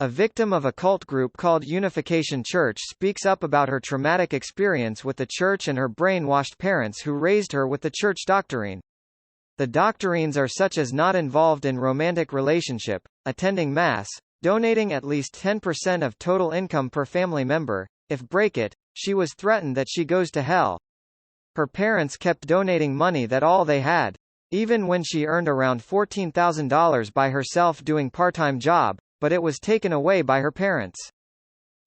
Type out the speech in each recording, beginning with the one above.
A victim of a cult group called Unification Church speaks up about her traumatic experience with the church and her brainwashed parents who raised her with the church doctrine. The doctrines are such as not involved in romantic relationship, attending Mass, donating at least 10% of total income per family member. If break it, she was threatened that she goes to hell. Her parents kept donating money that all they had. Even when she earned around $14,000 by herself doing part-time job, but it was taken away by her parents.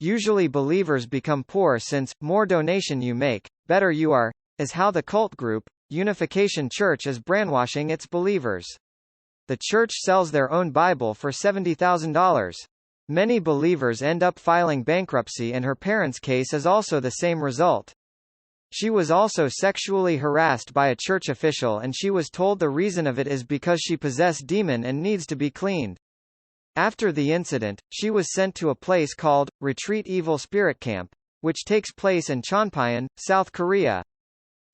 Usually believers become poor since, more donation you make, better you are, is how the cult group, Unification Church is brainwashing its believers. The church sells their own Bible for $70,000. Many believers end up filing bankruptcy, and her parents' case is also the same result. She was also sexually harassed by a church official, and she was told the reason of it is because she possessed demon and needs to be cleaned. After the incident, she was sent to a place called Retreat Evil Spirit Camp, which takes place in Chonpyeon, South Korea.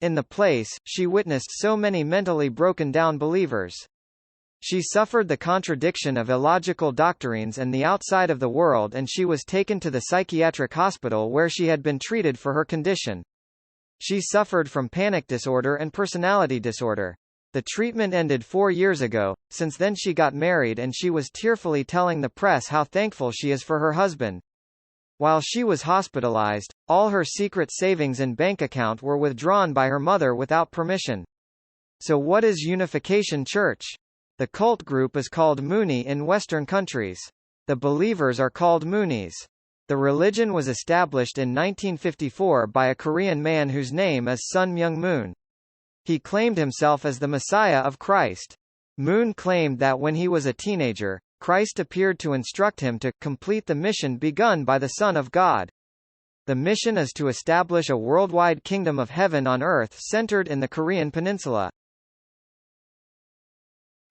In the place, she witnessed so many mentally broken down believers. She suffered the contradiction of illogical doctrines and the outside of the world, and she was taken to the psychiatric hospital where she had been treated for her condition. She suffered from panic disorder and personality disorder. The treatment ended 4 years ago. Since then she got married, and she was tearfully telling the press how thankful she is for her husband. While she was hospitalized, all her secret savings and bank account were withdrawn by her mother without permission. So what is Unification Church? The cult group is called Moonie in Western countries. The believers are called Moonies. The religion was established in 1954 by a Korean man whose name is Sun Myung Moon. He claimed himself as the Messiah of Christ. Moon claimed that when he was a teenager, Christ appeared to instruct him to complete the mission begun by the Son of God. The mission is to establish a worldwide kingdom of heaven on earth centered in the Korean peninsula.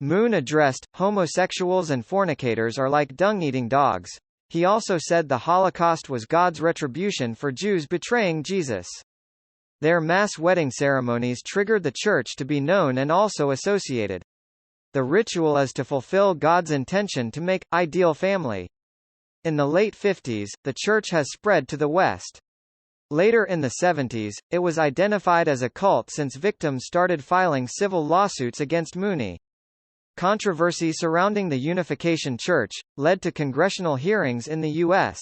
Moon addressed, homosexuals and fornicators are like dung-eating dogs. He also said the Holocaust was God's retribution for Jews betraying Jesus. Their mass wedding ceremonies triggered the church to be known and also associated. The ritual is to fulfill God's intention to make ideal family. In the late 50s, the church has spread to the West. Later in the 70s, it was identified as a cult since victims started filing civil lawsuits against Moonie. Controversy surrounding the Unification Church led to congressional hearings in the U.S.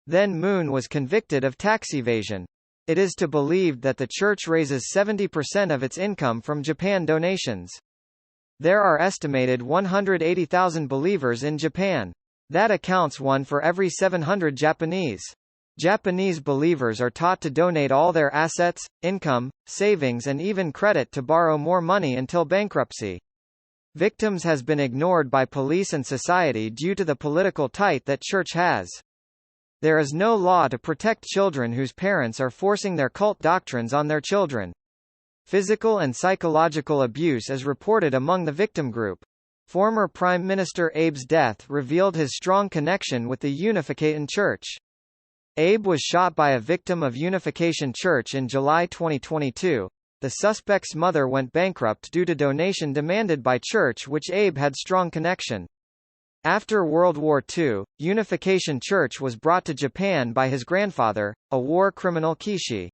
Then Moon was convicted of tax evasion. It is to believed that the church raises 70% of its income from Japan donations. There are estimated 180,000 believers in Japan. That accounts 1 for every 700 Japanese. Japanese believers are taught to donate all their assets, income, savings and even credit to borrow more money until bankruptcy. Victims has been ignored by police and society due to the political tight that church has. There is no law to protect children whose parents are forcing their cult doctrines on their children. Physical and psychological abuse is reported among the victim group. Former Prime Minister Abe's death revealed his strong connection with the Unification Church. Abe was shot by a victim of Unification Church in July 2022. The suspect's mother went bankrupt due to donation demanded by church which Abe had strong connection. After World War II, Unification Church was brought to Japan by his grandfather, a war criminal Kishi.